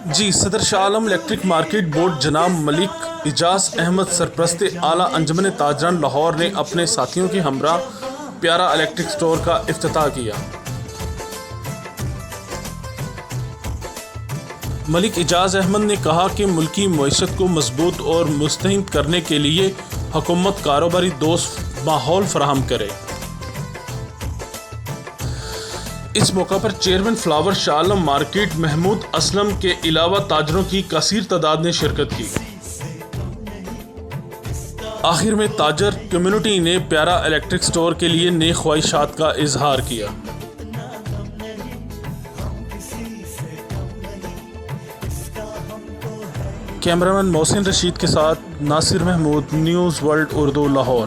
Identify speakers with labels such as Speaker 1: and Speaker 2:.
Speaker 1: جی صدر Shah Alam electric market board جناب ملک اعجاز احمد سرپرست اعلیٰ انجمن تاجران لاہور نے اپنے ساتھیوں کے ہمراہ پیارا الیکٹرک اسٹور کا افتتاح کیا۔ ملک اعجاز احمد نے کہا کہ ملکی معیشت کو مضبوط اور مستحکم کرنے کے لیے حکومت کاروباری دوست ماحول فراہم کرے۔ اس موقع پر chairman flower Shah Alam market Mahmood Aslam کے علاوہ تاجروں کی کثیر تعداد نے شرکت کی۔ آخر میں تاجر کمیونٹی نے پیارا الیکٹرک اسٹور کے لیے نیک خواہشات کا اظہار کیا۔ کیمرامین محسن رشید کے ساتھ ناصر محمود، نیوز ورلڈ اردو، لاہور۔